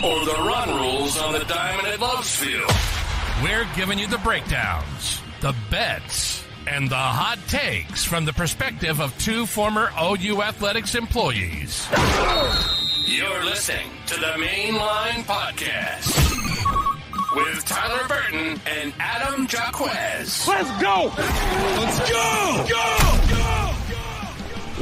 or the run rules on the diamond at Lowe's Field. We're giving you the breakdowns, the bets, and the hot takes from the perspective of two former OU Athletics employees. You're listening to the Mainline Podcast with Tyler Burton and Adam Jaquez. Let's go! Let's go! Go! Go!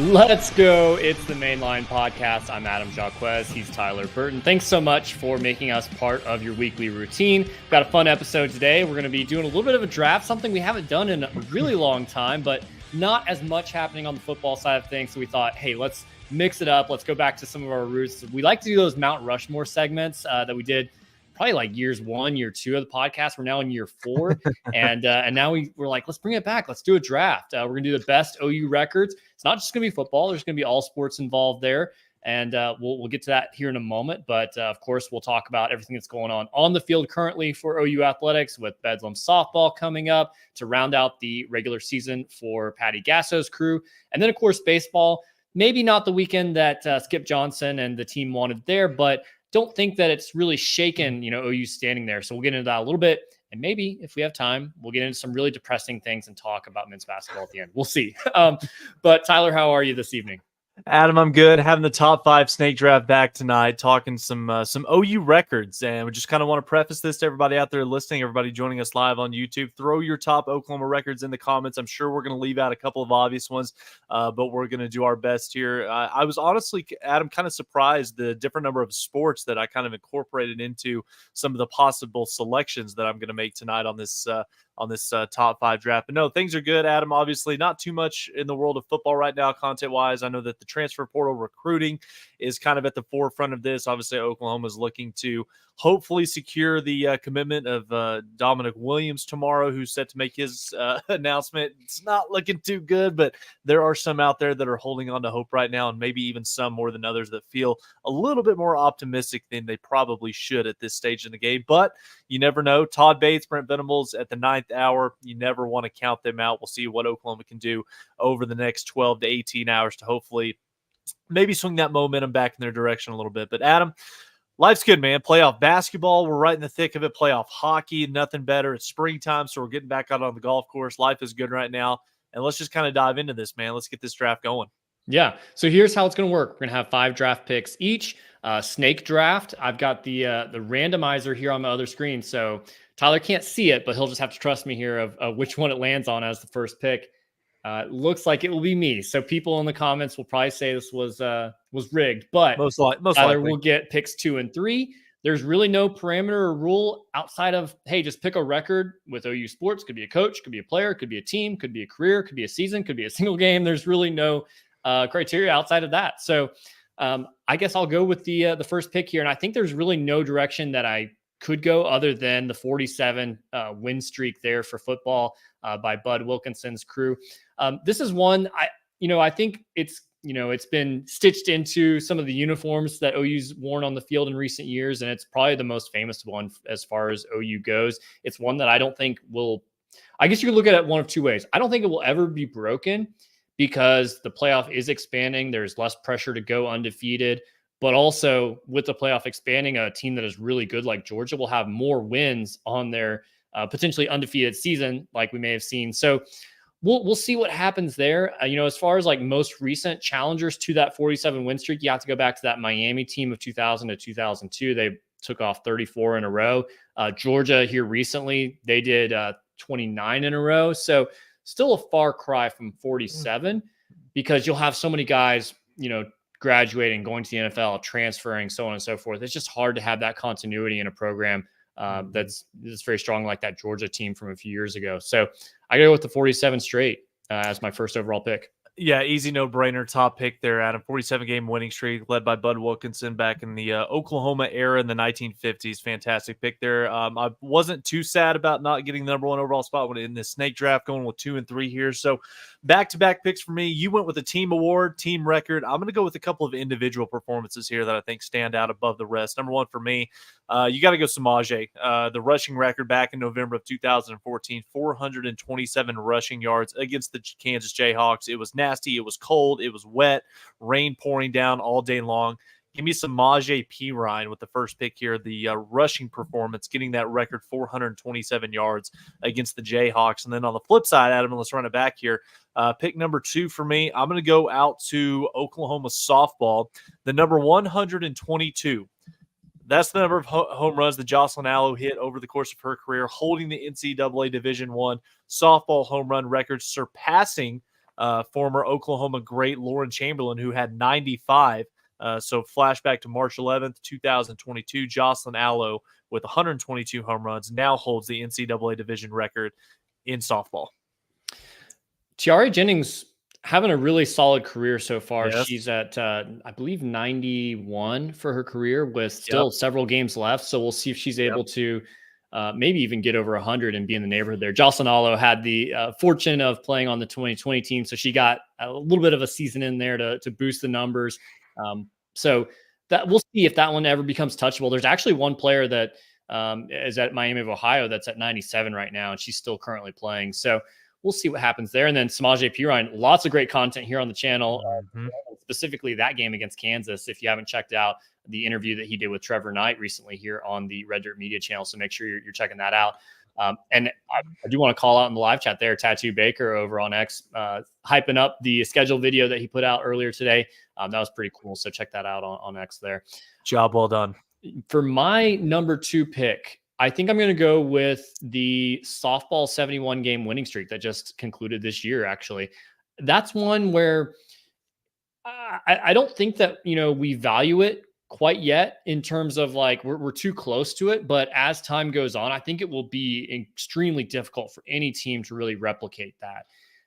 Let's go. It's the Mainline Podcast. I'm Adam Jaquez. He's Tyler Burton. Thanks so much for making us part of your weekly routine. Got a fun episode today. We're going to be doing a little bit of a draft, something we haven't done in a really long time, but not as much happening on the football side of things. So we thought, hey, let's mix it up. Let's go back to some of our roots. We like to do those Mount Rushmore segments that we did probably like years 1, year 2 of the podcast. We're now in year 4. and now we're like, let's bring it back. Let's do a draft. We're going to do the best OU records. It's not just going to be football. There's going to be all sports involved there. And we'll get to that here in a moment. But of course, we'll talk about everything that's going on the field currently for OU Athletics with Bedlam softball coming up to round out the regular season for Patty Gasso's crew. And then, of course, baseball. Maybe not the weekend that Skip Johnson and the team wanted there, but don't think that it's really shaken, OU standing there. So we'll get into that a little bit. And maybe if we have time, we'll get into some really depressing things and talk about men's basketball at the end. We'll see. But Tyler, how are you this evening? Adam, I'm good. Having the top 5 snake draft back tonight, talking some OU records. And we just kind of want to preface this to everybody out there listening, everybody joining us live on YouTube. Throw your top Oklahoma records in the comments. I'm sure we're going to leave out a couple of obvious ones, but we're going to do our best here. I was honestly, Adam, kind of surprised the different number of sports that I kind of incorporated into some of the possible selections that I'm going to make tonight on this top 5 draft. But no, things are good, Adam. Obviously, not too much in the world of football right now, content-wise. I know that the transfer portal recruiting is kind of at the forefront of this. Obviously, Oklahoma is looking to hopefully secure the commitment of Dominic Williams tomorrow, who's set to make his announcement. It's not looking too good, but there are some out there that are holding on to hope right now, and maybe even some more than others that feel a little bit more optimistic than they probably should at this stage in the game. But you never know. Todd Bates, Brent Venables at the 9th hour. You never want to count them out. We'll see what Oklahoma can do over the next 12 to 18 hours to hopefully maybe swing that momentum back in their direction a little bit. But Adam, life's good, man. Playoff basketball, we're right in the thick of it. Playoff hockey, nothing better. It's springtime, so we're getting back out on the golf course. Life is good right now. And let's just kind of dive into this, man. Let's get this draft going. Yeah. So here's how it's going to work. We're going to have 5 draft picks each. Snake draft. I've got the randomizer here on my other screen. So Tyler can't see it, but he'll just have to trust me here of which one it lands on as the first pick. Looks like it will be me. So people in the comments will probably say this was rigged, but most Tyler likely will get picks 2 and 3. There's really no parameter or rule outside of, hey, just pick a record with OU sports. Could be a coach, could be a player, could be a team, could be a career, could be a season, could be a single game. There's really no criteria outside of that. So I guess I'll go with the first pick here. And I think there's really no direction that I could go other than the 47 win streak there for football by Bud Wilkinson's crew. This is one I think it's been stitched into some of the uniforms that OU's worn on the field in recent years, and it's probably the most famous one as far as OU goes. It's one that I don't think I guess you could look at it one of 2 ways. I don't think it will ever be broken because the playoff is expanding. There's less pressure to go undefeated. But also with the playoff expanding, a team that is really good like Georgia will have more wins on their potentially undefeated season like we may have seen. So we'll see what happens there. As far as like most recent challengers to that 47 win streak, you have to go back to that Miami team of 2000 to 2002. They took off 34 in a row. Georgia here recently, they did 29 in a row. So still a far cry from 47 because you'll have so many guys, graduating, going to the NFL, transferring, so on and so forth. It's just hard to have that continuity in a program that's very strong like that Georgia team from a few years ago. So I go with the 47 straight as my first overall pick. Yeah, easy no-brainer top pick there, Adam. 47-game winning streak led by Bud Wilkinson back in the Oklahoma era in the 1950s. Fantastic pick there. I wasn't too sad about not getting the number 1 overall spot in the snake draft, going with 2 and 3 here. So back-to-back picks for me. You went with a team award, team record. I'm going to go with a couple of individual performances here that I think stand out above the rest. Number 1 for me, you got to go Samaje. The rushing record back in November of 2014, 427 rushing yards against the Kansas Jayhawks. It was nasty. It was cold. It was wet. Rain pouring down all day long. Give me some Samaje Perine with the first pick here. The rushing performance, getting that record 427 yards against the Jayhawks. And then on the flip side, Adam, let's run it back here. Pick number 2 for me, I'm going to go out to Oklahoma softball, the number 122. That's the number of home runs that Jocelyn Allo hit over the course of her career, holding the NCAA Division I softball home run record, surpassing former Oklahoma great Lauren Chamberlain, who had 95. So flashback to March 11th, 2022, Jocelyn Allo with 122 home runs now holds the NCAA Division record in softball. Tiare Jennings having a really solid career so far. Yes. She's at, I believe, 91 for her career with still several games left. So we'll see if she's able to maybe even get over 100 and be in the neighborhood there. Jocelyn Allo had the fortune of playing on the 2020 team. So she got a little bit of a season in there to boost the numbers. So that we'll see if that one ever becomes touchable. There's actually one player that is at Miami of Ohio that's at 97 right now, and she's still currently playing. So we'll see what happens there. And then Samaje Perine, lots of great content here on the channel, specifically that game against Kansas. If you haven't checked out the interview that he did with Trevor Knight recently here on the Red Dirt Media channel, so make sure you're checking that out. And I do want to call out in the live chat there, Tattoo Baker over on X, hyping up the schedule video that he put out earlier today. That was pretty cool. So check that out on X there. Job well done. For my number 2 pick, I think I'm going to go with the softball 71 game winning streak that just concluded this year. Actually, that's one where I don't think that, we value it quite yet in terms of like, we're too close to it. But as time goes on, I think it will be extremely difficult for any team to really replicate that.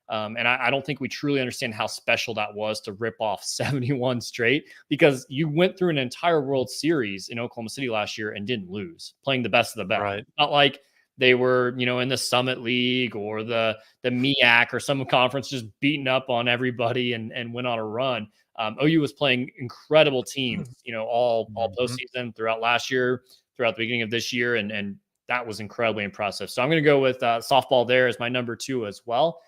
And I don't think we truly understand how special that was to rip off 71 straight, because you went through an entire World Series in Oklahoma City last year and didn't lose, playing the best of the best. Right. Not like they were, in the Summit League or the MEAC or some conference just beating up on everybody and went on a run. OU was playing incredible teams, all postseason throughout last year, throughout the beginning of this year. And that was incredibly impressive. So I'm going to go with softball there as my number 2 as well.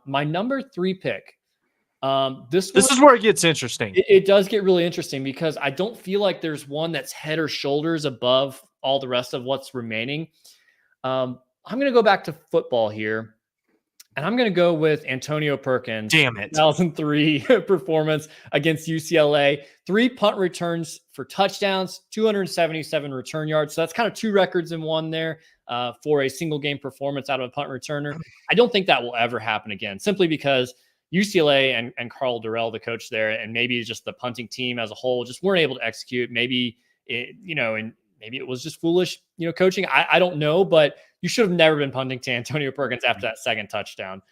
My number 3 pick. This is where it gets interesting. It does get really interesting because I don't feel like there's one that's head or shoulders above all the rest of what's remaining. I'm going to go back to football here, and I'm going to go with Antonio Perkins. Damn it. 2003 performance against UCLA. 3 punt returns for touchdowns, 277 return yards. So that's kind of 2 records in one there. For a single game performance out of a punt returner. I don't think that will ever happen again, simply because UCLA and Carl Durrell, the coach there, and maybe just the punting team as a whole just weren't able to execute. Maybe and maybe it was just foolish, coaching. I don't know, but you should have never been punting to Antonio Perkins after that second touchdown.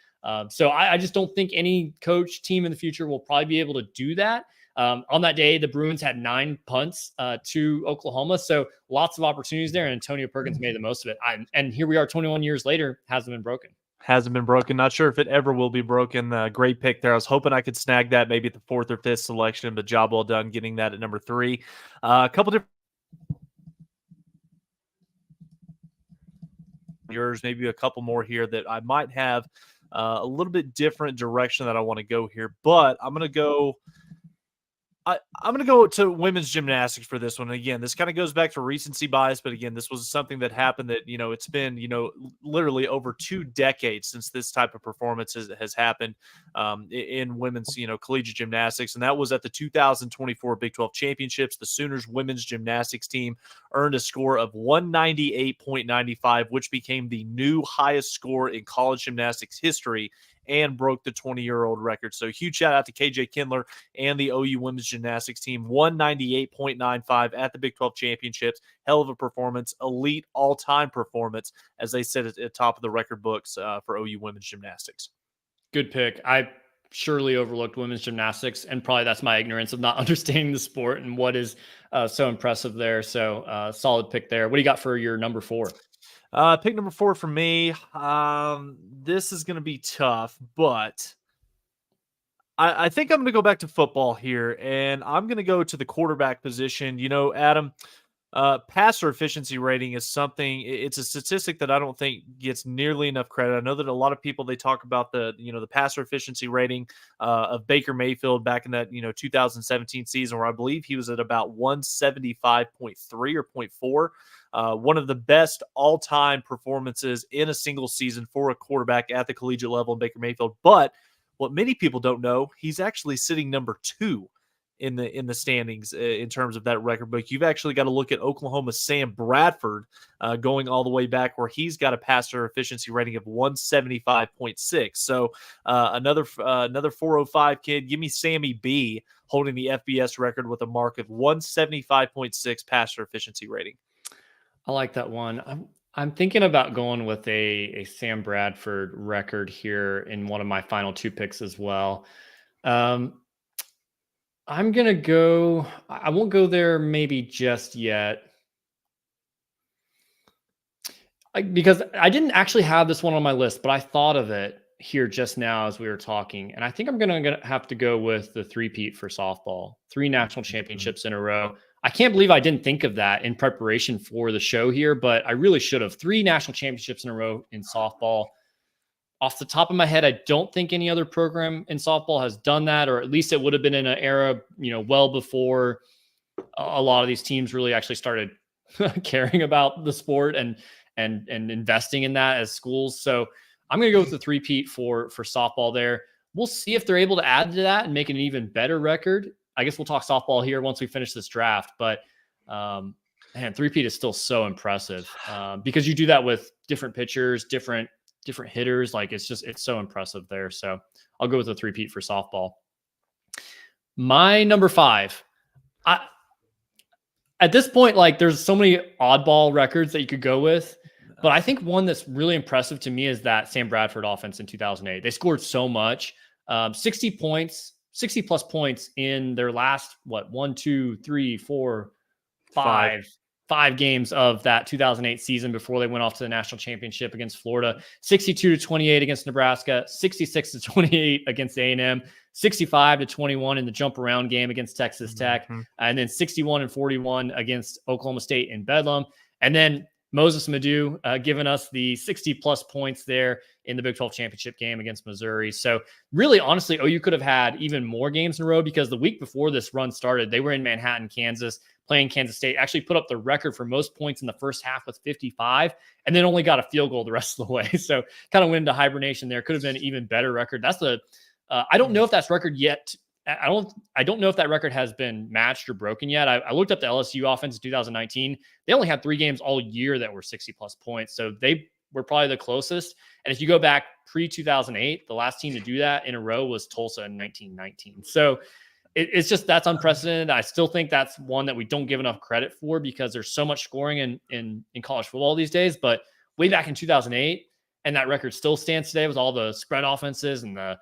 So I just don't think any coach team in the future will probably be able to do that. On that day, the Bruins had 9 punts to Oklahoma. So lots of opportunities there. And Antonio Perkins made the most of it. And here we are 21 years later, hasn't been broken. Hasn't been broken. Not sure if it ever will be broken. Great pick there. I was hoping I could snag that maybe at the 4th or 5th selection, but job well done getting that at number 3. A couple different yours, maybe a couple more here that I might have a little bit different direction that I want to go here, but I'm going to go I'm going to go to women's gymnastics for this one. Again, this kind of goes back to recency bias, but again, this was something that happened that, it's been, literally over 2 decades since this type of performance has happened in women's, collegiate gymnastics. And that was at the 2024 Big 12 Championships. The Sooners women's gymnastics team earned a score of 198.95, which became the new highest score in college gymnastics history and broke the 20-year-old record. So huge shout out to KJ Kindler and the OU women's gymnastics team. 198.95 at the Big 12 Championships. Hell of a performance. Elite all-time performance, as they said at the top of the record books for OU women's gymnastics. Good pick. I surely overlooked women's gymnastics, and probably that's my ignorance of not understanding the sport and what is so impressive there. So solid pick there. What do you got for your number 4? Pick number 4 for me. This is going to be tough, but I think I'm going to go back to football here, and I'm going to go to the quarterback position. Adam, Passer efficiency rating is something. It's a statistic that I don't think gets nearly enough credit. I know that a lot of people, they talk about the passer efficiency rating of Baker Mayfield back in that 2017 season, where I believe he was at about 175.3 or point 0.4. One of the best all-time performances in a single season for a quarterback at the collegiate level in Baker Mayfield. But what many people don't know, he's actually sitting number 2 in the standings in terms of that record book. You've actually got to look at Oklahoma's Sam Bradford going all the way back, where he's got a passer efficiency rating of 175.6. So another 405 kid. Give me Sammy B holding the FBS record with a mark of 175.6 passer efficiency rating. I like that one. I'm thinking about going with a Sam Bradford record here in one of my final 2 picks as well. I'm going to go, I won't go there maybe just yet, because I didn't actually have this one on my list, but I thought of it here just now as we were talking. And I think I'm going to have to go with the three-peat for softball, 3 national championships in a row. I can't believe I didn't think of that in preparation for the show here, but I really should have. 3 national championships in a row in softball. Off the top of my head, I don't think any other program in softball has done that, or at least it would have been in an era, well before a lot of these teams really actually started caring about the sport and investing in that as schools. So I'm going to go with the three-peat for softball there. We'll see if they're able to add to that and make it an even better record. I guess we'll talk softball here once we finish this draft, but man, three-peat is still so impressive because you do that with different pitchers, different hitters. Like it's so impressive there. So I'll go with the three-peat for softball. My number 5, at this point, like there's so many oddball records that you could go with, but I think one that's really impressive to me is that Sam Bradford offense in 2008. They scored so much, 60 plus points in their last, 5 games of that 2008 season before they went off to the national championship against Florida. 62-28 against Nebraska, 66-28 against A&M, 65-21 in the jump around game against Texas Tech, and then 61-41 against Oklahoma State in Bedlam. And then Moses Madu giving us the 60-plus points there in the Big 12 championship game against Missouri. So really, honestly, OU could have had even more games in a row, because the week before this run started, they were in Manhattan, Kansas, playing Kansas State, actually put up the record for most points in the first half with 55, and then only got a field goal the rest of the way. So kind of went into hibernation there. Could have been an even better record. That's I don't know if that's record yet. I don't know if that record has been matched or broken yet. I looked up the LSU offense in 2019. They only had 3 games all year that were 60-plus points. So they were probably the closest. And if you go back pre-2008, the last team to do that in a row was Tulsa in 1919. So it's just, that's unprecedented. I still think that's one that we don't give enough credit for, because there's so much scoring in college football these days. But way back in 2008, and that record still stands today with all the spread offenses and the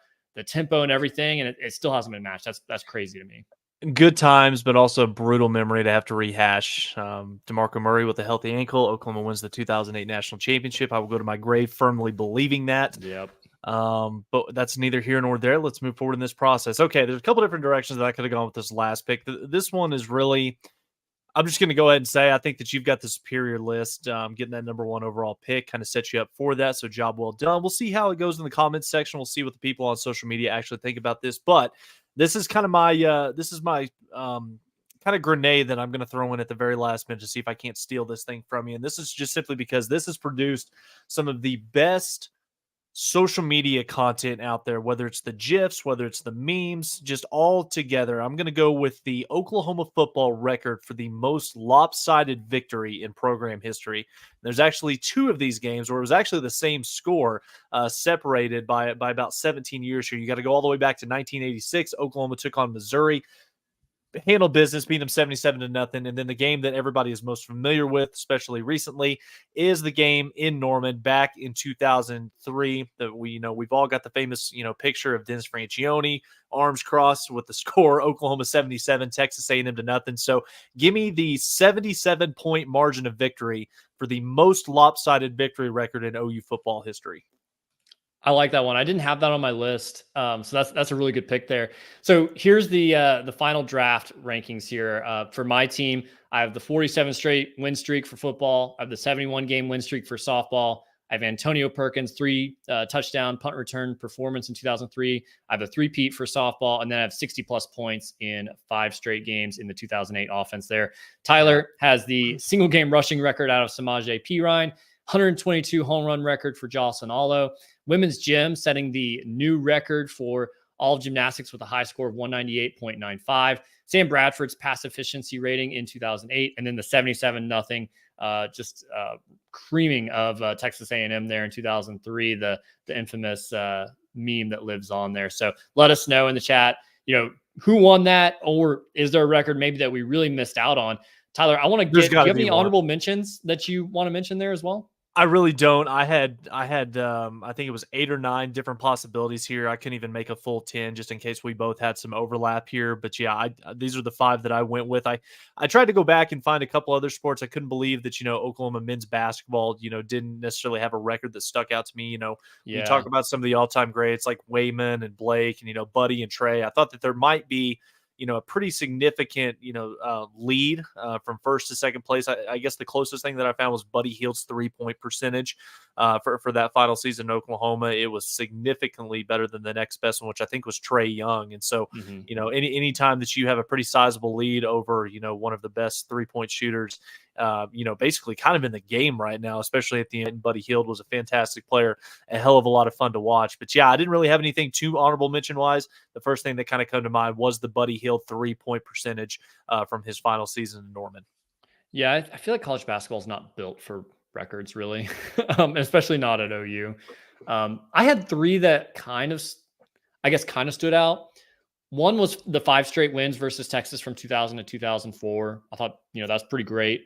tempo and everything, and it still hasn't been matched. That's crazy to me. Good times, but also brutal memory to have to rehash. DeMarco Murray with a healthy ankle. Oklahoma wins the 2008 national championship. I will go to my grave firmly believing that. Yep. But that's neither here nor there. Let's move forward in this process. Okay, there's a couple different directions that I could have gone with this last pick. This one is really, I'm just going to go ahead and say I think that you've got the superior list. Getting that number 1 overall pick kind of sets you up for that, so job well done. We'll see how it goes in the comments section. We'll see what the people on social media actually think about this. But this is kind of my kind of grenade that I'm going to throw in at the very last minute to see if I can't steal this thing from you. And this is just simply because this has produced some of the best social media content out there, whether it's the GIFs, whether it's the memes, just all together. I'm going to go with the Oklahoma football record for the most lopsided victory in program history. There's actually 2 of these games where it was actually the same score, separated by about 17 years here. You got to go all the way back to 1986. Oklahoma took on Missouri, handled business, beat them 77-0. And then the game that everybody is most familiar with, especially recently, is the game in Norman back in 2003 that we've all got the famous, picture of Dennis Franchione, arms crossed with the score, Oklahoma 77, Texas A&M to nothing. So give me the 77-point margin of victory for the most lopsided victory record in OU football history. I like that one. I didn't have that on my list, so that's a really good pick there. So here's the final draft rankings here for my team. I have the 47 straight win streak for football. I have the 71 game win streak for softball. I have Antonio Perkins, 3 touchdown punt return performance in 2003. I have a 3-peat for softball, and then I have 60 plus points in 5 straight games in the 2008 offense there. Tyler has the single game rushing record out of Samaje Perine, 122 home run record for Jocelyn Allo. Women's gym setting the new record for all of gymnastics with a high score of 198.95. Sam Bradford's pass efficiency rating in 2008, and then the 77-0 creaming of Texas A&M there in 2003, the infamous meme that lives on there. So let us know in the chat, who won that, or is there a record maybe that we really missed out on? Tyler, I want to get, do you have any honorable mentions that you want to mention there as well? I really don't. I had I think it was 8 or 9 different possibilities here. I couldn't even make a full 10 just in case we both had some overlap here. But yeah, these are the 5 that I went with. I tried to go back and find a couple other sports. I couldn't believe that, Oklahoma men's basketball, didn't necessarily have a record that stuck out to me. You talk about some of the all-time greats like Wayman and Blake and, Buddy and Trey. I thought that there might be, a pretty significant, lead from first to second place. I guess the closest thing that I found was Buddy Hield's 3-point percentage for that final season in Oklahoma. It was significantly better than the next best one, which I think was Trey Young. And so, any time that you have a pretty sizable lead over, one of the best 3-point shooters, basically kind of in the game right now, especially at the end. Buddy Hield was a fantastic player, a hell of a lot of fun to watch. But yeah, I didn't really have anything too honorable mention wise. The first thing that kind of come to mind was the Buddy Hield 3-point percentage from his final season in Norman. Yeah, I feel like college basketball is not built for records, really, especially not at OU. I had 3 that kind of stood out. One was the 5 straight wins versus Texas from 2000 to 2004. I thought, that's pretty great.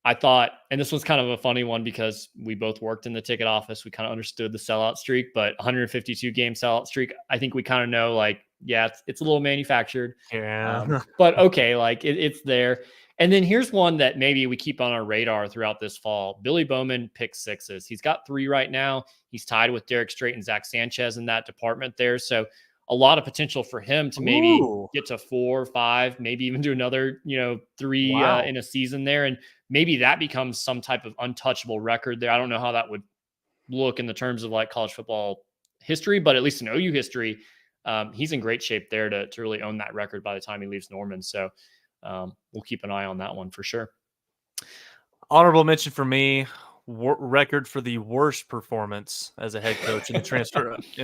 I thought, and this was kind of a funny one because we both worked in the ticket office. We kind of understood the sellout streak, but 152 game sellout streak, I think we kind of know, it's a little manufactured. Yeah. But okay, it's there. And then here's one that maybe we keep on our radar throughout this fall. Billy Bowman pick 6s. He's got 3 right now. He's tied with Derek Strait and Zach Sanchez in that department there. So a lot of potential for him to maybe get to 4 or 5, maybe even do another, 3 in a season there. And maybe that becomes some type of untouchable record there. I don't know how that would look in the terms of college football history, but at least in OU history, he's in great shape there to really own that record by the time he leaves Norman. So we'll keep an eye on that one for sure. Honorable mention for me, record for the worst performance as a head coach in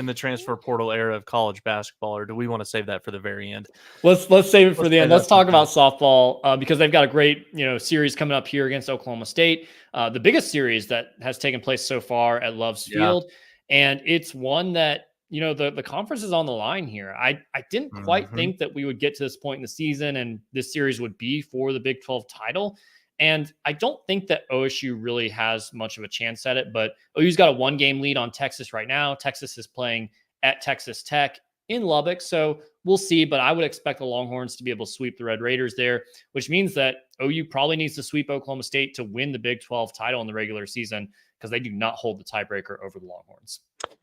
the transfer portal era of college basketball, or do we want to save that for the very end? Let's save it for the end. Let's talk about softball because they've got a great series coming up here against Oklahoma State, the biggest series that has taken place so far at Love's Field, and it's one that the conference is on the line here. I didn't quite think that we would get to this point in the season and this series would be for the Big 12 title. And I don't think that OSU really has much of a chance at it, but OU's got a 1-game lead on Texas right now. Texas is playing at Texas Tech in Lubbock, so we'll see. But I would expect the Longhorns to be able to sweep the Red Raiders there, which means that OU probably needs to sweep Oklahoma State to win the Big 12 title in the regular season because they do not hold the tiebreaker over the Longhorns.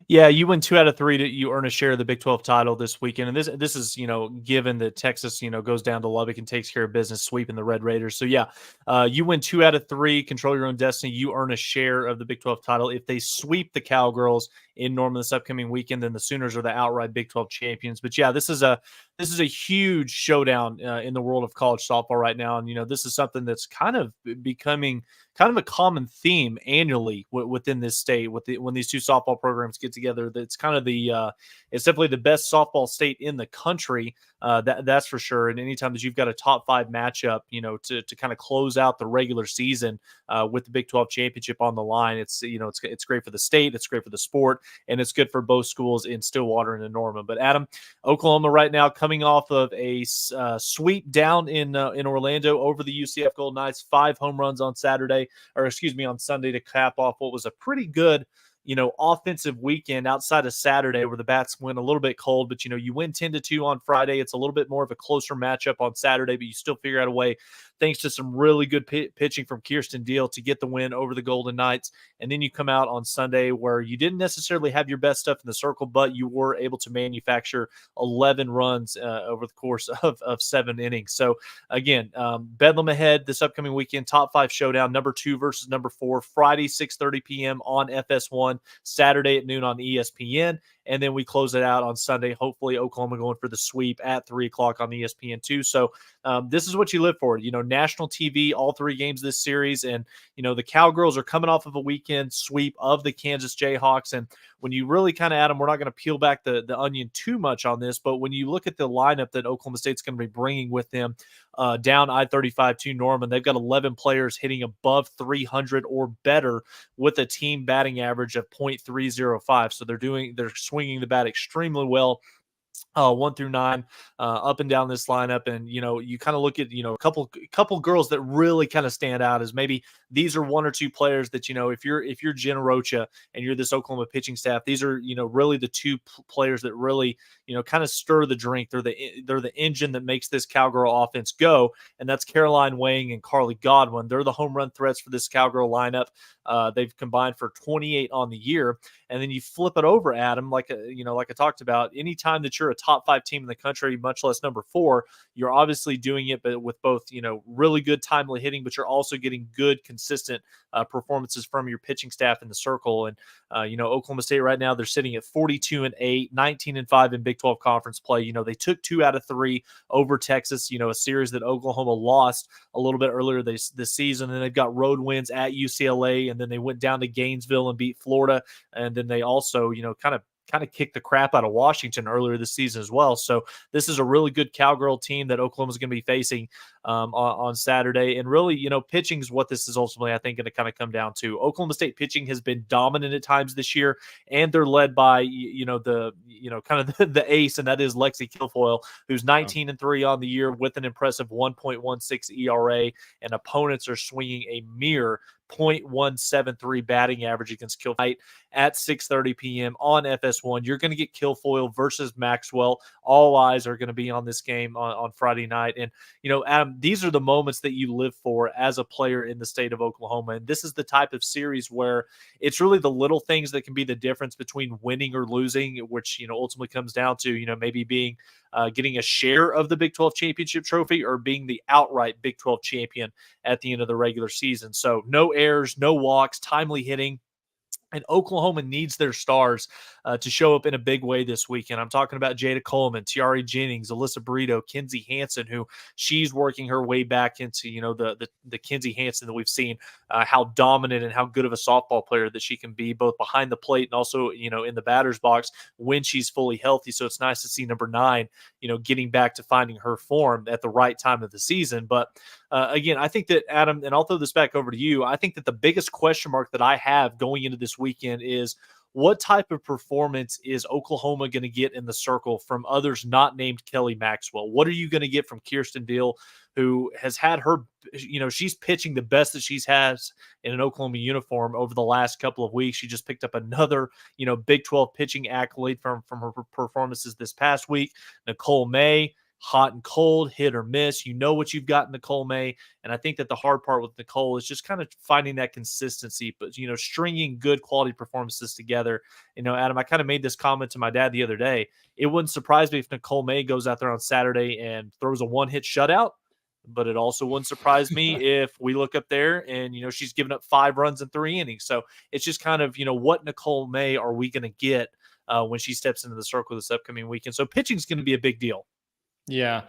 Yeah, you win 2 out of 3 to you earn a share of the Big 12 title this weekend. And this is, given that Texas, goes down to Lubbock and takes care of business sweeping the Red Raiders. So yeah, you win 2 out of 3, control your own destiny. You earn a share of the Big 12 title. If they sweep the Cowgirls in Norman this upcoming weekend, then the Sooners are the outright Big 12 champions. But yeah, this is a huge showdown in the world of college softball right now. And, this is something that's kind of becoming kind of a common theme annually within this state when these 2 softball programs get together. That's kind of it's definitely the best softball state in the country. That's for sure. And anytime that you've got a top 5 matchup, to kind of close out the regular season with the Big 12 championship on the line, it's great for the state, it's great for the sport, and it's good for both schools in Stillwater and in Norman. But Adam, Oklahoma right now coming off of a sweep down in Orlando over the UCF Golden Knights, 5 home runs on Sunday to cap off what was a pretty good offensive weekend outside of Saturday where the bats went a little bit cold, but, you win 10-2 on Friday. It's a little bit more of a closer matchup on Saturday, but you still figure out a way, thanks to some really good pitching from Kiersten Deal, to get the win over the Golden Knights. And then you come out on Sunday where you didn't necessarily have your best stuff in the circle, but you were able to manufacture 11 runs over the course of 7 innings. So again, Bedlam ahead this upcoming weekend, top 5 showdown, number 2 versus number 4, Friday, 6:30 p.m. on FS1, Saturday at noon on ESPN. And then we close it out on Sunday. Hopefully Oklahoma going for the sweep at 3 o'clock on ESPN2. So this is what you live for, national TV, all 3 games this series. And, the Cowgirls are coming off of a weekend sweep of the Kansas Jayhawks. And when you really kind of add them, we're not going to peel back the onion too much on this, but when you look at the lineup that Oklahoma State's going to be bringing with them down I-35 to Norman, they've got 11 players hitting above 300 or better with a team batting average of .305. So they're swinging the bat extremely well. 1 through 9 up and down this lineup. And you kind of look at a couple girls that really kind of stand out as maybe these are 1 or 2 players that if you're Jen Rocha and you're this Oklahoma pitching staff, these are really the 2 players that really kind of stir the drink. They're the engine that makes this Cowgirl offense go, and that's Caroline Wang and Carly Godwin. They're the home run threats for this Cowgirl lineup. They've combined for 28 on the year. And then you flip it over, Adam, like I talked about, anytime that you're a top 5 team in the country, much less number 4, you're obviously doing it, but with both, really good timely hitting, but you're also getting good, consistent performances from your pitching staff in the circle. And, Oklahoma State right now, they're sitting at 42-8, 19-5 in Big 12 conference play. They took 2 out of 3 over Texas, a series that Oklahoma lost a little bit earlier this season. And they've got road wins at UCLA, and then they went down to Gainesville and beat Florida. And then they also, kind of kicked the crap out of Washington earlier this season as well. So this is a really good Cowgirl team that Oklahoma is going to be facing on Saturday. And really, pitching is what this is ultimately, I think, going to kind of come down to. Oklahoma State pitching has been dominant at times this year, and they're led by, the ace, and that is Lexi Kilfoyle, who's 19-3 on the year with an impressive 1.16 ERA, and opponents are swinging a mere .173 batting average against Kilfoyle at 6:30 p.m. on FS1. You're going to get Kilfoyle versus Maxwell. All eyes are going to be on this game on Friday night. And, Adam, these are the moments that you live for as a player in the state of Oklahoma. And this is the type of series where it's really the little things that can be the difference between winning or losing, which, ultimately comes down to, maybe being getting a share of the Big 12 championship trophy or being the outright Big 12 champion at the end of the regular season. So no errors, no walks, timely hitting. And Oklahoma needs their stars to show up in a big way this weekend. I'm talking about Jada Coleman, Tiari Jennings, Alyssa Burrito, Kinsey Hansen, who she's working her way back into, the Kinsey Hansen that we've seen, how dominant and how good of a softball player that she can be, both behind the plate and also, in the batter's box when she's fully healthy. So it's nice to see number 9, getting back to finding her form at the right time of the season. But again, I think that, Adam, and I'll throw this back over to you, I think that the biggest question mark that I have going into this weekend is what type of performance is Oklahoma going to get in the circle from others not named Kelly Maxwell? What are you going to get from Kiersten Deal, who has had her, she's pitching the best that she's has in an Oklahoma uniform over the last couple of weeks. She just picked up another, Big 12 pitching accolade from her performances this past week. Nicole May, hot and cold, hit or miss. You know what you've got in Nicole May. And I think that the hard part with Nicole is just kind of finding that consistency, but, stringing good quality performances together. Adam, I kind of made this comment to my dad the other day. It wouldn't surprise me if Nicole May goes out there on Saturday and throws a 1-hit shutout, but it also wouldn't surprise me if we look up there and, she's given up 5 runs in 3 innings. So it's just kind of, what Nicole May are we going to get when she steps into the circle this upcoming weekend? So pitching is going to be a big deal. Yeah.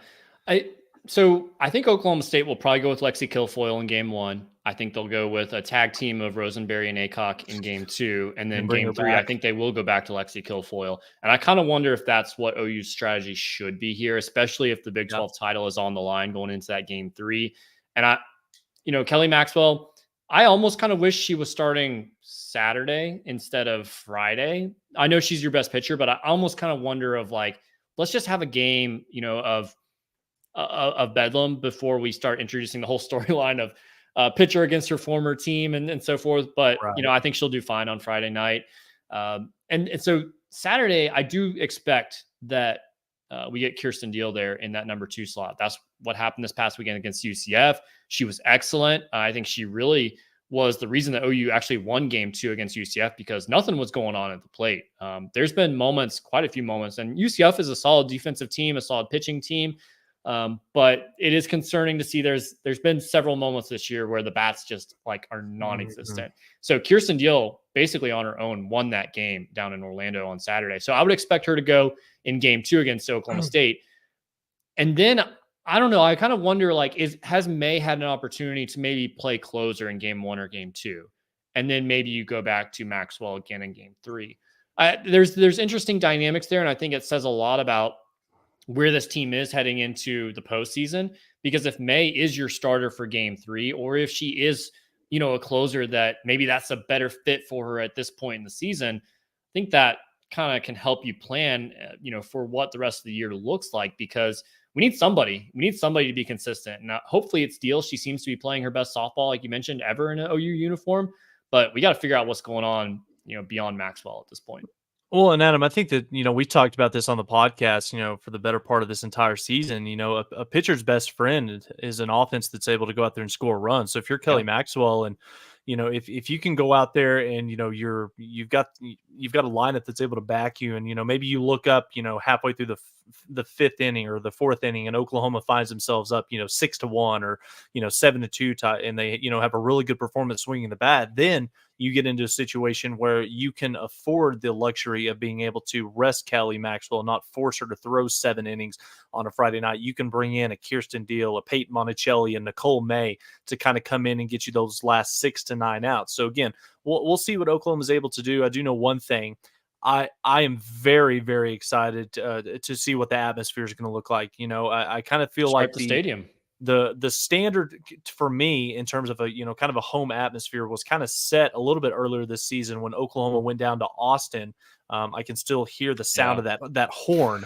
So I think Oklahoma State will probably go with Lexi Kilfoyle in game 1. I think they'll go with a tag team of Rosenberry and Aycock in game 2. And then game 3, I think they will go back to Lexi Kilfoyle. And I kind of wonder if that's what OU's strategy should be here, especially if the Big 12 title is on the line going into that game 3. And Kelly Maxwell, I almost kind of wish she was starting Saturday instead of Friday. I know she's your best pitcher, but I almost kind of wonder of let's just have a game, of Bedlam before we start introducing the whole storyline of pitcher against her former team and so forth. But, right. I think she'll do fine on Friday night. And so Saturday, I do expect that we get Kiersten Deal there in that number 2 slot. That's what happened this past weekend against UCF. She was excellent. I think she really was the reason that OU actually won game 2 against UCF, because nothing was going on at the plate. There's been moments, quite a few moments, and UCF is a solid defensive team, a solid pitching team. But it is concerning to see there's been several moments this year where the bats just like are non-existent. So Kiersten Deal basically on her own won that game down in Orlando on Saturday. So I would expect her to go in game 2 against Oklahoma State. And then I don't know. I kind of wonder, like, has May had an opportunity to maybe play closer in game 1 or game 2? And then maybe you go back to Maxwell again in game 3. There's interesting dynamics there. And I think it says a lot about where this team is heading into the postseason, because if May is your starter for game 3, or if she is, a closer that maybe that's a better fit for her at this point in the season, I think that kind of can help you plan, for what the rest of the year looks like, because we need somebody to be consistent. And hopefully it's Deal. She seems to be playing her best softball, like you mentioned, ever in an OU uniform, but we got to figure out what's going on, beyond Maxwell at this point. Well, and Adam, I think that, we talked about this on the podcast, for the better part of this entire season. A pitcher's best friend is an offense that's able to go out there and score a run. So if you're Kelly Maxwell, and, if you can go out there and, you've got a lineup that's able to back you, and, maybe you look up, halfway through the 5th inning or the 4th inning, and Oklahoma finds themselves up, 6-1 or, 7-2, and they, have a really good performance swinging the bat, then you get into a situation where you can afford the luxury of being able to rest Kelly Maxwell, not force her to throw 7 innings on a Friday night. You can bring in a Kiersten Deal, a Peyton Monticelli, and Nicole May to kind of come in and get you those last 6 to 9 outs. So again, we'll see what Oklahoma is able to do. I do know one thing. I am very, very excited to see what the atmosphere is going to look like. I kind of feel like the stadium. The standard for me in terms of a kind of a home atmosphere was kind of set a little bit earlier this season when Oklahoma went down to Austin. I can still hear the sound of that horn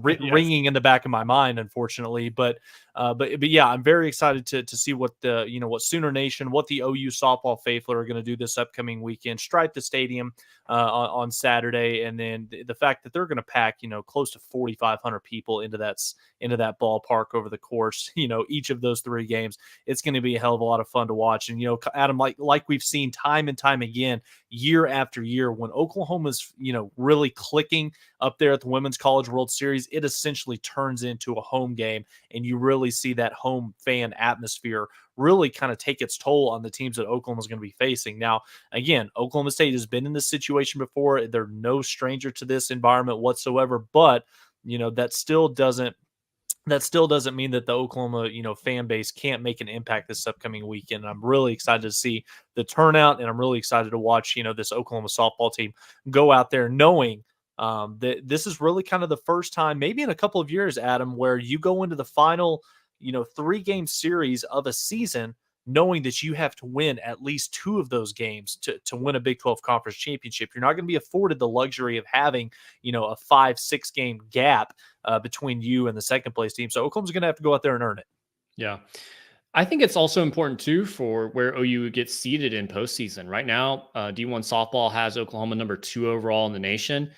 ringing in the back of my mind, unfortunately. But yeah, I'm very excited to see what what Sooner Nation, what the OU softball faithful are going to do this upcoming weekend. Stripe the stadium on Saturday, and then the fact that they're going to pack close to 4,500 people into that ballpark over the course each of those 3 games. It's going to be a hell of a lot of fun to watch. And Adam, like we've seen time and time again, year after year, when Oklahoma's really clicking up there at the Women's College World Series, it essentially turns into a home game, and you really see that home fan atmosphere really kind of take its toll on the teams that Oklahoma is going to be facing. Now, again, Oklahoma State has been in this situation before. They're no stranger to this environment whatsoever, but that still doesn't mean that the Oklahoma, fan base can't make an impact this upcoming weekend. I'm really excited to see the turnout, and I'm really excited to watch, this Oklahoma softball team go out there knowing that this is really kind of the first time, maybe in a couple of years, Adam, where you go into the final, 3-game series of a season knowing that you have to win at least 2 of those games to win a Big 12 conference championship. You're not going to be afforded the luxury of having, a 5-6 game gap between you and the second place team. So Oklahoma's going to have to go out there and earn it. Yeah. I think it's also important too for where OU gets seeded in postseason. Right now, D1 softball has Oklahoma number 2 overall in the nation.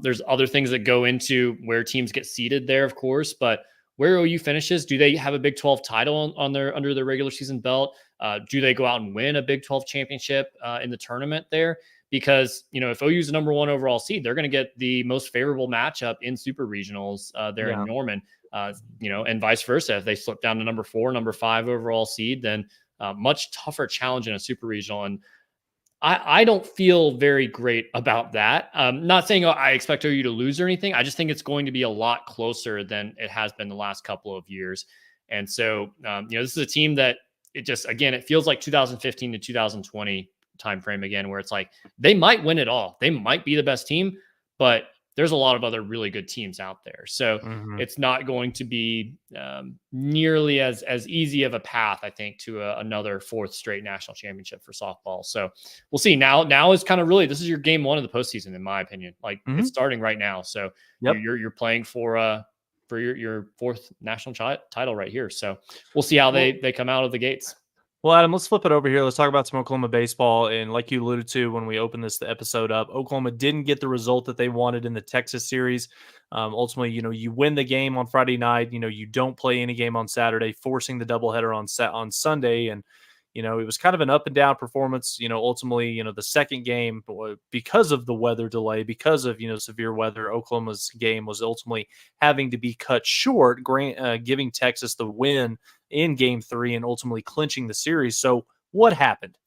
There's other things that go into where teams get seeded there, of course, but where OU finishes, do they have a Big 12 title under their regular season belt? Do they go out and win a Big 12 championship in the tournament there? Because, if OU is the number 1 overall seed, they're going to get the most favorable matchup in super regionals there in Norman, and vice versa. If they slip down to number 4, number 5 overall seed, then much tougher challenge in a super regional. And I don't feel very great about that. Not saying I expect OU to lose or anything. I just think it's going to be a lot closer than it has been the last couple of years. And so, this is a team that it feels like 2015 to 2020 timeframe again, where it's like they might win it all. They might be the best team, but there's a lot of other really good teams out there. So it's not going to be nearly as easy of a path, I think, to another 4th straight national championship for softball. So we'll see. Now is kind of really, this is your game 1 of the postseason, in my opinion. Like it's starting right now. So you're playing for your 4th national title right here. So we'll see how they come out of the gates. Well, Adam, let's flip it over here. Let's talk about some Oklahoma baseball. And like you alluded to when we opened this episode up, Oklahoma didn't get the result that they wanted in the Texas series. Ultimately, you win the game on Friday night. You don't play any game on Saturday, forcing the doubleheader on Sunday. And, it was kind of an up and down performance. Ultimately, the second game, because of the weather delay, because of, severe weather, Oklahoma's game was ultimately having to be cut short, giving Texas the win in game 3 and ultimately clinching the series. So what happened?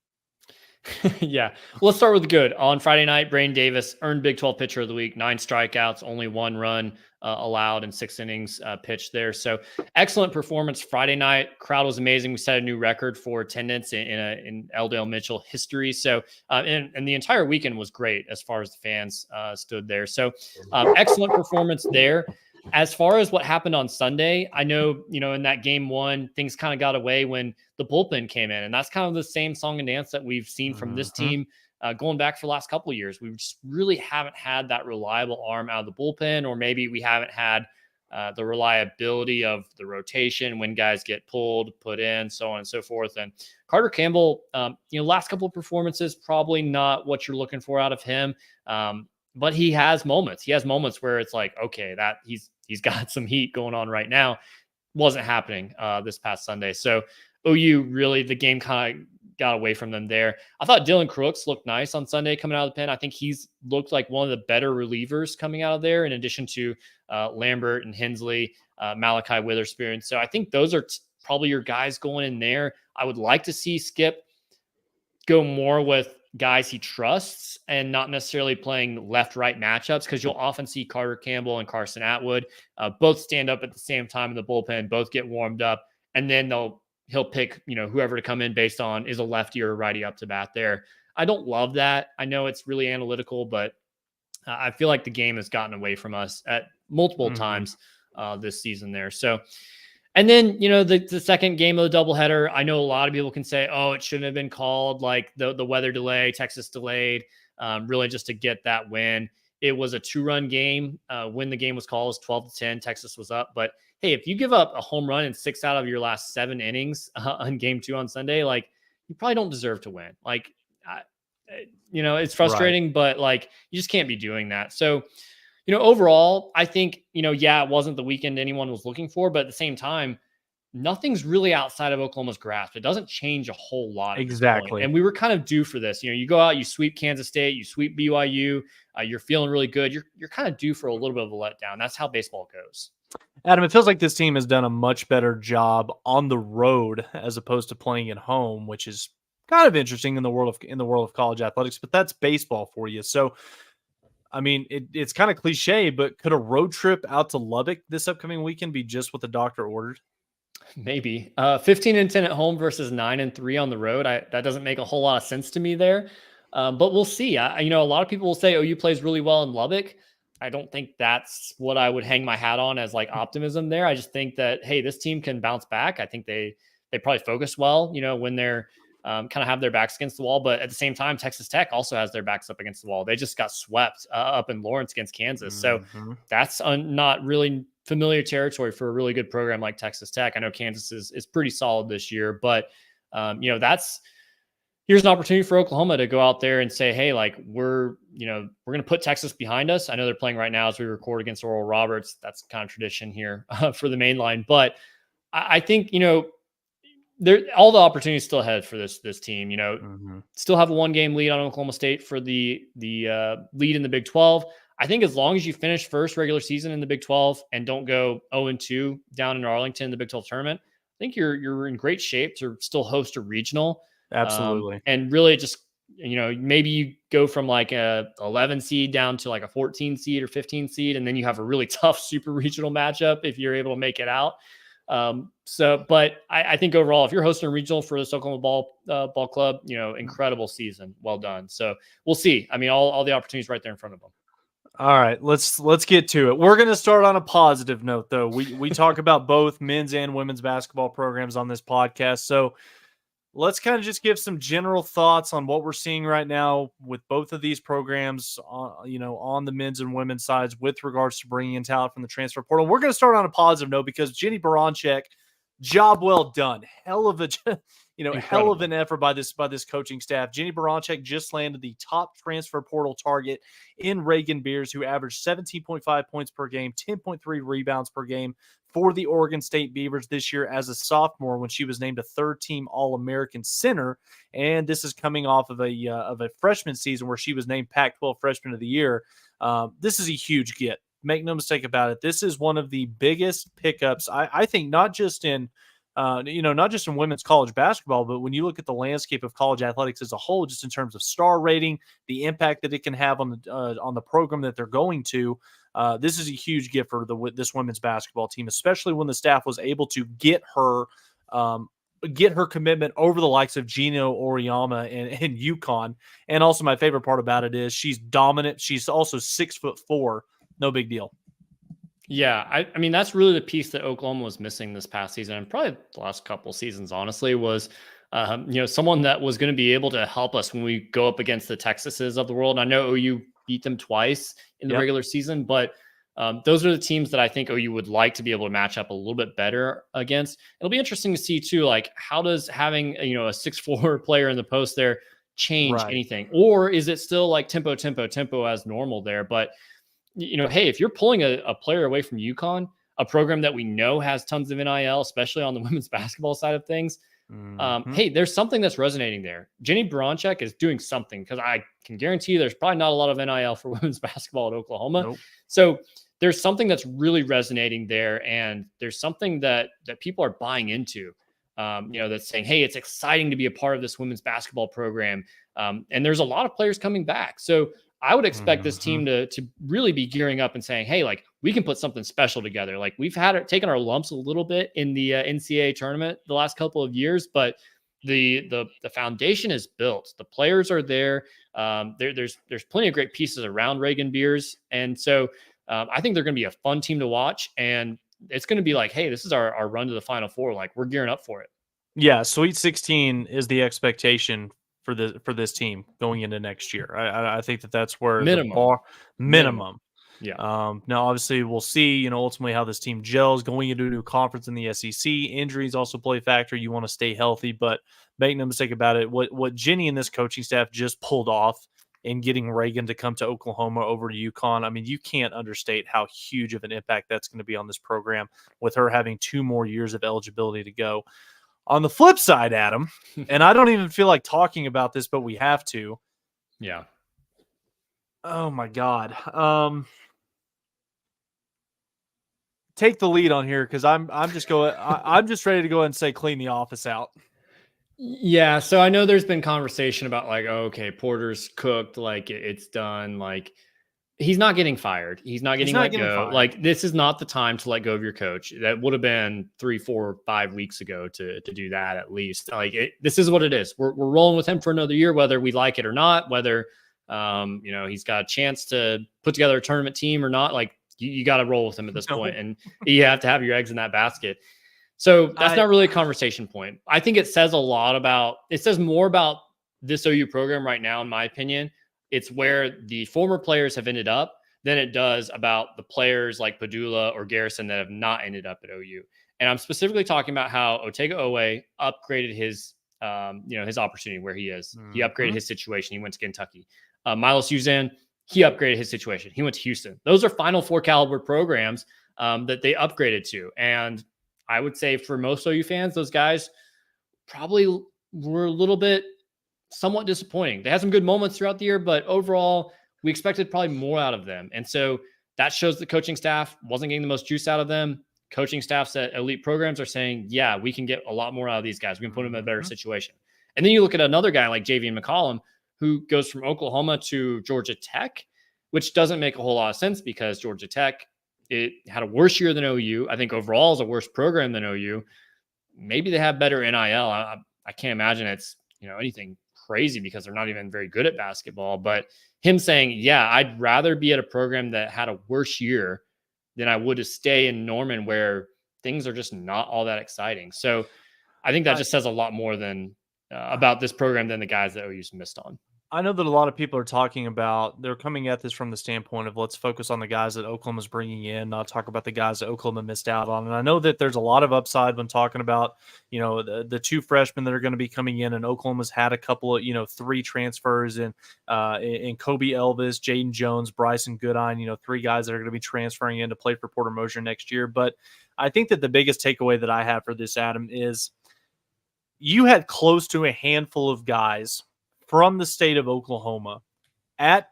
Yeah. Well, let's start with the good. On Friday night, Braden Davis earned Big 12 Pitcher of the Week, 9 strikeouts, only 1 run allowed in 6 innings pitched there. So excellent performance Friday night. Crowd was amazing. We set a new record for attendance in Eldale Mitchell history. So, and the entire weekend was great as far as the fans stood there. So excellent performance there. As far as what happened on Sunday, I know, in that game 1, things kind of got away when the bullpen came in. And that's kind of the same song and dance that we've seen from this team going back for the last couple of years. We just really haven't had that reliable arm out of the bullpen, or maybe we haven't had the reliability of the rotation when guys get pulled, put in, so on and so forth. And Carter Campbell, last couple of performances, probably not what you're looking for out of him. But he has moments. He has moments where it's like, okay, that he's got some heat going on right now. Wasn't happening this past Sunday. So OU really, the game kind of got away from them there. I thought Dylan Crooks looked nice on Sunday coming out of the pen. I think he's looked like one of the better relievers coming out of there, in addition to Lambert and Hensley, Malachi Witherspoon. So I think those are probably your guys going in there. I would like to see Skip go more with guys he trusts and not necessarily playing left-right matchups, because you'll often see Carter Campbell and Carson Atwood both stand up at the same time in the bullpen, both get warmed up, and then he'll pick whoever to come in based on is a lefty or a righty up to bat there. I don't love that. I know it's really analytical, but I feel like the game has gotten away from us at multiple times this season there. So, and then, the second game of the doubleheader, I know a lot of people can say, oh, it shouldn't have been called, like the weather delay, Texas delayed, really just to get that win. It was a 2-run game. When the game was called, it was 12-10. Texas was up. But hey, if you give up a home run in 6 out of your last 7 innings on game 2 on Sunday, like, you probably don't deserve to win. Like, it's frustrating, right, but like, you just can't be doing that. So, overall, I think, it wasn't the weekend anyone was looking for, but at the same time, nothing's really outside of Oklahoma's grasp. It doesn't change a whole lot. Exactly. And we were kind of due for this. You go out, you sweep Kansas State, you sweep BYU, you're feeling really good. You're kind of due for a little bit of a letdown. That's how baseball goes. Adam, it feels like this team has done a much better job on the road as opposed to playing at home, which is kind of interesting in the world of college athletics, but that's baseball for you. So, I mean, it's kind of cliche, but could a road trip out to Lubbock this upcoming weekend be just what the doctor ordered? Maybe 15-10 at home versus 9-3 on the road. That doesn't make a whole lot of sense to me there. But we'll see. A lot of people will say OU plays really well in Lubbock. I don't think that's what I would hang my hat on as like optimism there. I just think that, hey, this team can bounce back. I think they probably focus well, when they're kind of have their backs against the wall. But at the same time, Texas Tech also has their backs up against the wall. They just got swept up in Lawrence against Kansas. So that's not really familiar territory for a really good program like Texas Tech. I know Kansas is pretty solid this year, but here's an opportunity for Oklahoma to go out there and say, hey, like, we're going to put Texas behind us. I know they're playing right now as we record against Oral Roberts. That's kind of tradition here for the main line. But I think, all the opportunities still ahead for this team. Still have a 1-game lead on Oklahoma State for the lead in the Big 12. I think as long as you finish first regular season in the Big 12 and don't go 0-2 down in Arlington in the Big 12 tournament, I think you're in great shape to still host a regional. Absolutely. And really just, maybe you go from like a 11 seed down to like a 14 seed or 15 seed, and then you have a really tough super regional matchup if you're able to make it out. But I think overall, if you're hosting a regional for the Oklahoma ball club, incredible season. Well done. So we'll see. I mean, all the opportunities right there in front of them. All right, let's get to it. We're going to start on a positive note, though. We talk about both men's and women's basketball programs on this podcast. So let's kind of just give some general thoughts on what we're seeing right now with both of these programs, on the men's and women's sides with regards to bringing in talent from the transfer portal. We're going to start on a positive note because Jenny Baranczyk, job well done. Hell of a, hell of an effort by this coaching staff. Jenny Baranczyk just landed the top transfer portal target in Reagan Beers, who averaged 17.5 points per game, 10.3 rebounds per game for the Oregon State Beavers this year as a sophomore when she was named a third-team All-American center. And this is coming off of a freshman season where she was named Pac-12 Freshman of the Year. This is a huge get. Make no mistake about it. This is one of the biggest pickups, I think, not just in women's college basketball, but when you look at the landscape of college athletics as a whole, just in terms of star rating, the impact that it can have on the program that they're going to, this is a huge gift for this women's basketball team, especially when the staff was able to get her commitment over the likes of Gino Oriyama and UConn. And also, my favorite part about it is she's dominant. She's also 6'4", no big deal. Yeah, I mean, that's really the piece that Oklahoma was missing this past season, and probably the last couple seasons, honestly, was someone that was going to be able to help us when we go up against the Texases of the world. And I know OU beat them twice in the regular season, but those are the teams that I think OU would like to be able to match up a little bit better against. It'll be interesting to see too, like, how does having a 6'4" player in the post there change anything, or is it still like tempo as normal there? But hey, if you're pulling a player away from UConn, a program that we know has tons of NIL, especially on the women's basketball side of things, hey, there's something that's resonating there. Jenny Baranczyk is doing something, because I can guarantee you there's probably not a lot of NIL for women's basketball at Oklahoma. Nope. So there's something that's really resonating there, and there's something that people are buying into. That's saying, hey, it's exciting to be a part of this women's basketball program. And there's a lot of players coming back. So I would expect this team to really be gearing up and saying, hey, like, we can put something special together. Like, we've taken our lumps a little bit in the NCAA tournament the last couple of years, but the foundation is built. The players are there. There's plenty of great pieces around Reagan Beers. And so I think they're going to be a fun team to watch. And it's going to be like, hey, this is our run to the Final Four. Like, we're gearing up for it. Yeah, Sweet 16 is the expectation for this team going into next year. I think that's where minimum. Yeah. Now, obviously, we'll see, ultimately how this team gels going into a new conference in the SEC. Injuries also play a factor. You want to stay healthy, but make no mistake about it. What Jenny and this coaching staff just pulled off in getting Reagan to come to Oklahoma over to UConn, I mean, you can't understate how huge of an impact that's going to be on this program with her having 2 more years of eligibility to go. On the flip side, Adam, and I don't even feel like talking about this, but we have to. Yeah. Oh my God. Take the lead on here, because I'm just ready to go ahead and say clean the office out. Yeah. So I know there's been conversation about like, oh, okay, Porter's cooked, like it's done, like he's not getting fired. He's not getting let go. Fired. Like, this is not the time to let go of your coach. That would have been 3, 4, 5 weeks ago to do that at least. Like, this is what it is. We're rolling with him for another year, whether we like it or not, whether, he's got a chance to put together a tournament team or not. Like, you got to roll with him at this point, and you have to have your eggs in that basket. So that's not really a conversation point. I think it says more about this OU program right now, in my opinion. It's where the former players have ended up than it does about the players like Padula or Garrison that have not ended up at OU. And I'm specifically talking about how Otega Owe upgraded his opportunity where he is. He upgraded his situation. He went to Kentucky. Milos Uzan, he upgraded his situation. He went to Houston. Those are Final Four caliber programs that they upgraded to. And I would say for most OU fans, those guys probably were a little bit somewhat disappointing. They had some good moments throughout the year, but overall, we expected probably more out of them. And so that shows the coaching staff wasn't getting the most juice out of them. Coaching staffs at elite programs are saying, yeah, we can get a lot more out of these guys. We can put them in a better situation. And then you look at another guy like Javian McCollum, who goes from Oklahoma to Georgia Tech, which doesn't make a whole lot of sense, because Georgia Tech, it had a worse year than OU. I think overall is a worse program than OU. Maybe they have better NIL. I can't imagine it's anything crazy, because they're not even very good at basketball. But him saying, yeah, I'd rather be at a program that had a worse year than I would to stay in Norman, where things are just not all that exciting. So I think that just says a lot more than about this program than the guys that OU's missed on. I know that a lot of people are talking about, they're coming at this from the standpoint of let's focus on the guys that Oklahoma's bringing in, not talk about the guys that Oklahoma missed out on. And I know that there's a lot of upside when talking about, the two freshmen that are going to be coming in, and Oklahoma's had a couple of, 3 transfers in Kobe Elvis, Jaden Jones, Bryson Goodine, 3 guys that are going to be transferring in to play for Porter Moser next year. But I think that the biggest takeaway that I have for this, Adam, is you had close to a handful of guys from the state of Oklahoma at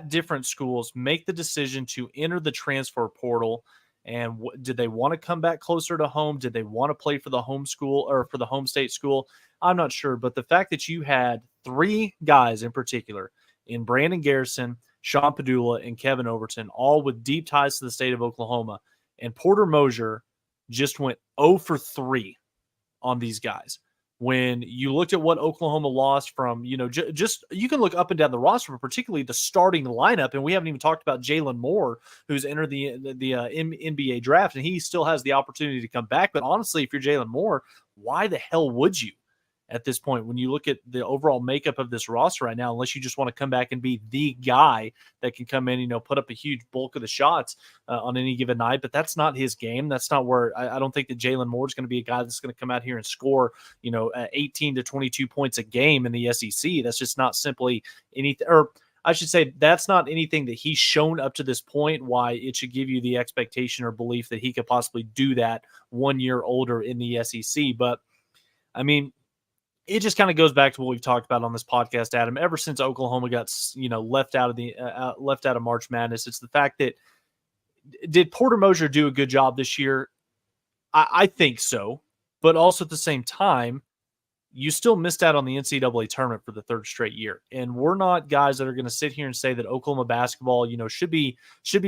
different schools make the decision to enter the transfer portal. And did they want to come back closer to home? Did they want to play for the home school or for the home state school? I'm not sure. But the fact that you had 3 guys in particular, in Brandon Garrison, Sean Padula, and Kevin Overton, all with deep ties to the state of Oklahoma, and Porter Moser just went 0 for 3 on these guys. When you looked at what Oklahoma lost from, just you can look up and down the roster, but particularly the starting lineup, and we haven't even talked about Jalen Moore, who's entered the NBA draft, and he still has the opportunity to come back. But honestly, if you're Jalen Moore, why the hell would you at this point when you look at the overall makeup of this roster right now, unless you just want to come back and be the guy that can come in, put up a huge bulk of the shots on any given night. But that's not his game. That's not where I don't think that Jalen Moore is going to be a guy that's going to come out here and score, 18 to 22 points a game in the SEC. That's just not simply anything, or I should say that's not anything that he's shown up to this point, why it should give you the expectation or belief that he could possibly do that 1 year older in the SEC. But I mean, it just kind of goes back to what we've talked about on this podcast, Adam. Ever since Oklahoma got, left out of March Madness, it's the fact that did Porter Moser do a good job this year? I think so, but also at the same time, you still missed out on the NCAA tournament for the 3rd straight year, and we're not guys that are going to sit here and say that Oklahoma basketball, should be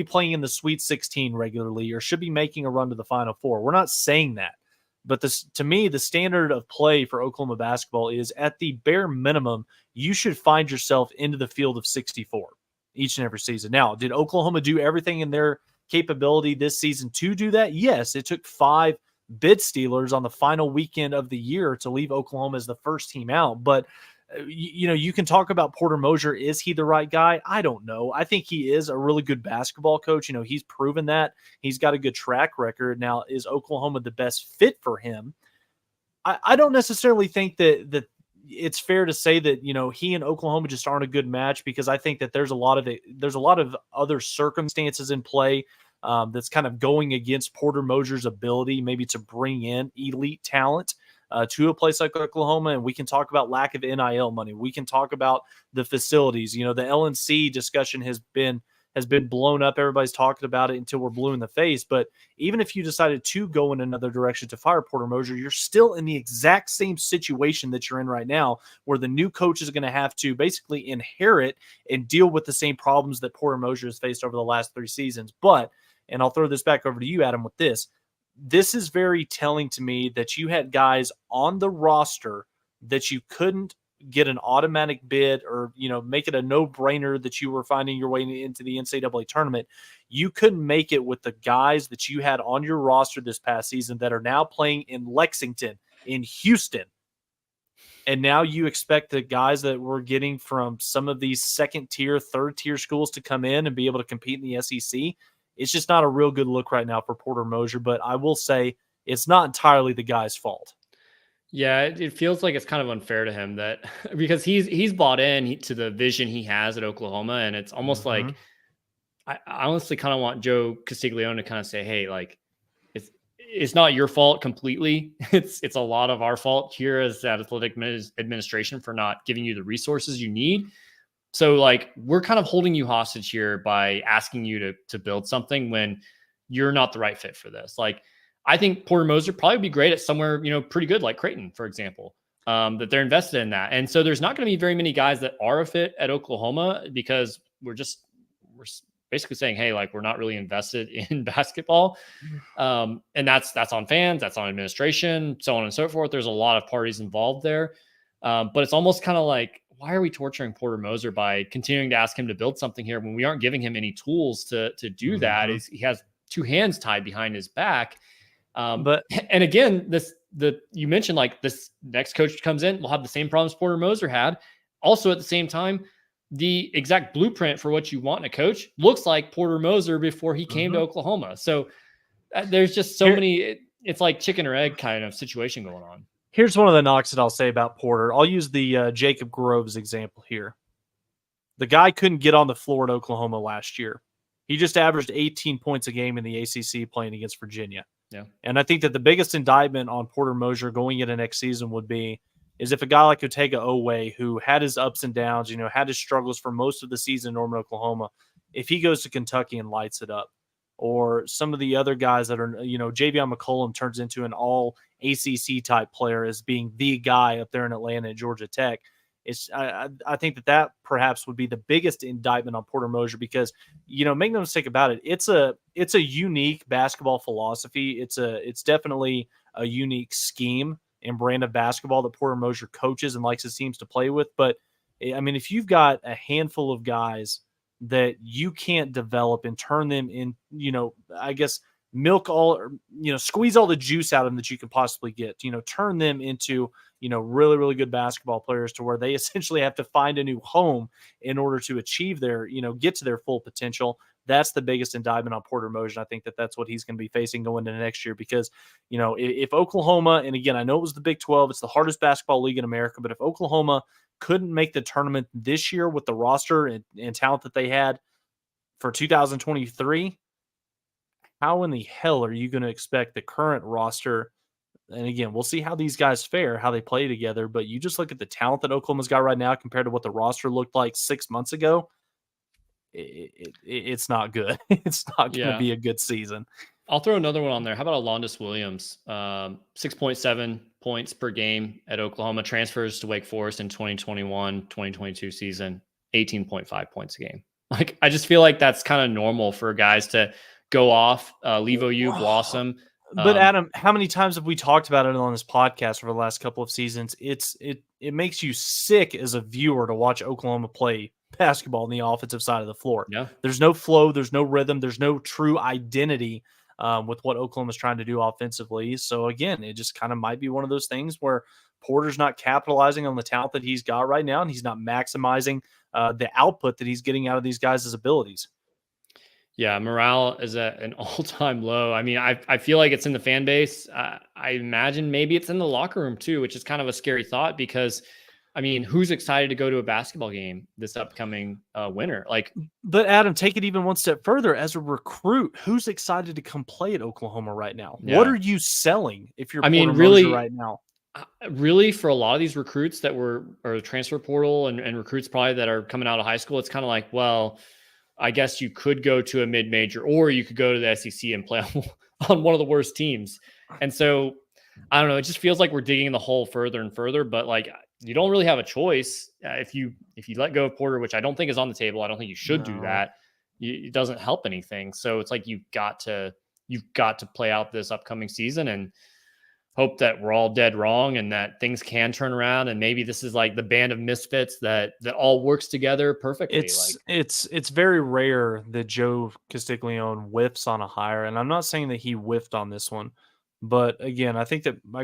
playing in the Sweet 16 regularly or should be making a run to the Final Four. We're not saying that. But to me, the standard of play for Oklahoma basketball is at the bare minimum, you should find yourself into the field of 64 each and every season. Now, did Oklahoma do everything in their capability this season to do that? Yes, it took 5 bid stealers on the final weekend of the year to leave Oklahoma as the first team out. But you can talk about Porter Moser. Is he the right guy? I don't know. I think he is a really good basketball coach. He's proven that. He's got a good track record. Now, is Oklahoma the best fit for him? I don't necessarily think that it's fair to say that, he and Oklahoma just aren't a good match, because I think that there's a lot of other circumstances in play that's kind of going against Porter Moser's ability maybe to bring in elite talent to a place like Oklahoma. And we can talk about lack of NIL money. We can talk about the facilities. The LNC discussion has been blown up. Everybody's talking about it until we're blue in the face. But even if you decided to go in another direction to fire Porter Moser, you're still in the exact same situation that you're in right now, where the new coach is going to have to basically inherit and deal with the same problems that Porter Moser has faced over the last 3 seasons. But, and I'll throw this back over to you, Adam, with this. This is very telling to me that you had guys on the roster that you couldn't get an automatic bid or, make it a no-brainer that you were finding your way into the NCAA tournament. You couldn't make it with the guys that you had on your roster this past season that are now playing in Lexington, in Houston. And now you expect the guys that we're getting from some of these 2nd-tier, 3rd-tier schools to come in and be able to compete in the SEC. It's just not a real good look right now for Porter Moser, but I will say it's not entirely the guy's fault. Yeah, it feels like it's kind of unfair to him that because he's bought in to the vision he has at Oklahoma, and it's almost like I honestly kind of want Joe Castiglione to kind of say, hey, like it's not your fault completely. It's a lot of our fault here as the athletic administration for not giving you the resources you need. So like we're kind of holding you hostage here by asking you to build something when you're not the right fit for this. Like I think Porter Moser probably be great at somewhere, pretty good, like Creighton, for example, that they're invested in that. And so there's not going to be very many guys that are a fit at Oklahoma because we're basically saying, hey, like we're not really invested in basketball. And that's on fans, that's on administration, so on and so forth. There's a lot of parties involved there. But it's almost kind of like, why are we torturing Porter Moser by continuing to ask him to build something here when we aren't giving him any tools to do that? He has 2 hands tied behind his back. And again, you mentioned like this next coach comes in, will have the same problems Porter Moser had. also at the same time, the exact blueprint for what you want in a coach looks like Porter Moser before he came to Oklahoma. So there's just so many, it's like chicken or egg kind of situation going on. Here's one of the knocks that I'll say about Porter. I'll use the Jacob Groves example here. The guy couldn't get on the floor at Oklahoma last year. He just averaged 18 points a game in the ACC playing against Virginia. Yeah. And I think that the biggest indictment on Porter Moser going into next season would be is if a guy like Otega Oweh, who had his ups and downs, had his struggles for most of the season in Norman, Oklahoma, if he goes to Kentucky and lights it up, or some of the other guys that are, Javion McCollum turns into an all ACC type player as being the guy up there in Atlanta at Georgia Tech. I think that perhaps would be the biggest indictment on Porter Moser because, make no mistake about it. It's a unique basketball philosophy. It's definitely a unique scheme and brand of basketball that Porter Moser coaches and likes his teams to play with. But I mean, if you've got a handful of guys that you can't develop and turn them in, I guess squeeze all the juice out of them that you can possibly get, turn them into, really, really good basketball players to where they essentially have to find a new home in order to achieve their, get to their full potential. That's the biggest indictment on Porter Moser. I think that that's what he's going to be facing going into next year because, if Oklahoma, and again, I know it was the Big 12, it's the hardest basketball league in America, but if Oklahoma couldn't make the tournament this year with the roster and talent that they had for 2023, how in the hell are you going to expect the current roster? And again, we'll see how these guys fare, how they play together. But you just look at the talent that Oklahoma's got right now compared to what the roster looked like 6 months ago. It's not good. It's not going to be a good season. I'll throw another one on there. How about Alondis Williams? 6.7 points per game at Oklahoma, transfers to Wake Forest in 2021-2022 season, 18.5 points a game. Like, I just feel like that's kind of normal for guys to go off, leave OU, blossom. But Adam, how many times have we talked about it on this podcast over the last couple of seasons? It makes you sick as a viewer to watch Oklahoma play basketball on the offensive side of the floor. Yeah. There's no flow, there's no rhythm, there's no true identity with what Oklahoma's trying to do offensively. So again, it just kind of might be one of those things where Porter's not capitalizing on the talent that he's got right now, and he's not maximizing the output that he's getting out of these guys' abilities. Yeah, morale is at an all-time low. I mean, I feel like it's in the fan base. I imagine maybe it's in the locker room too, which is kind of a scary thought because, I mean, who's excited to go to a basketball game this upcoming winter? But Adam, take it even one step further. As a recruit, who's excited to come play at Oklahoma right now? Yeah. What are you selling if you're Porter really Moser right now? Really, for a lot of these recruits that are transfer portal and recruits probably that are coming out of high school, it's kind of like, well, I guess you could go to a mid-major or you could go to the SEC and play on one of the worst teams. And so, I don't know, it just feels like we're digging the hole further and further, but you don't really have a choice. If you let go of Porter, which I don't think is on the table, I don't think you should do that. It doesn't help anything. So it's like you've got to play out this upcoming season and hope that we're all dead wrong and that things can turn around. And maybe this is like the band of misfits that all works together perfectly. It's very rare that Joe Castiglione whiffs on a hire. And I'm not saying that he whiffed on this one, but again, I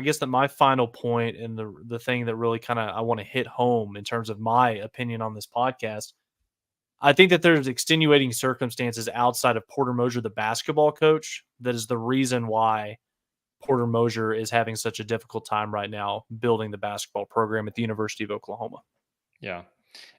guess that my final point and the thing that really kind of I want to hit home in terms of my opinion on this podcast, I think that there's extenuating circumstances outside of Porter Moser, the basketball coach, that is the reason why Porter Moser is having such a difficult time right now building the basketball program at the University of Oklahoma. Yeah.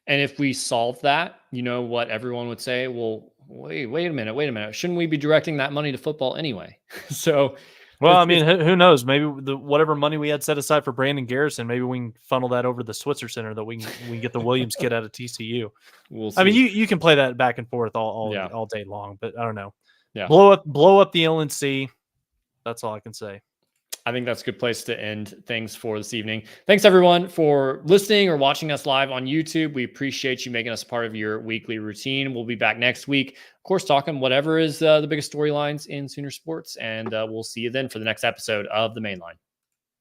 And if we solve that, you know what everyone would say? Well, wait a minute. Shouldn't we be directing that money to football anyway? So, well, I mean, who knows? Maybe whatever money we had set aside for Brandon Garrison, maybe we can funnel that over to the Switzer Center that we can get the Williams kid out of TCU. We'll see. I mean, you can play that back and forth all day long, but I don't know. Yeah. Blow up the LNC. That's all I can say. I think that's a good place to end things for this evening. Thanks, everyone, for listening or watching us live on YouTube. We appreciate you making us part of your weekly routine. We'll be back next week, of course, talking whatever is the biggest storylines in Sooner sports. And we'll see you then for the next episode of The Mainline.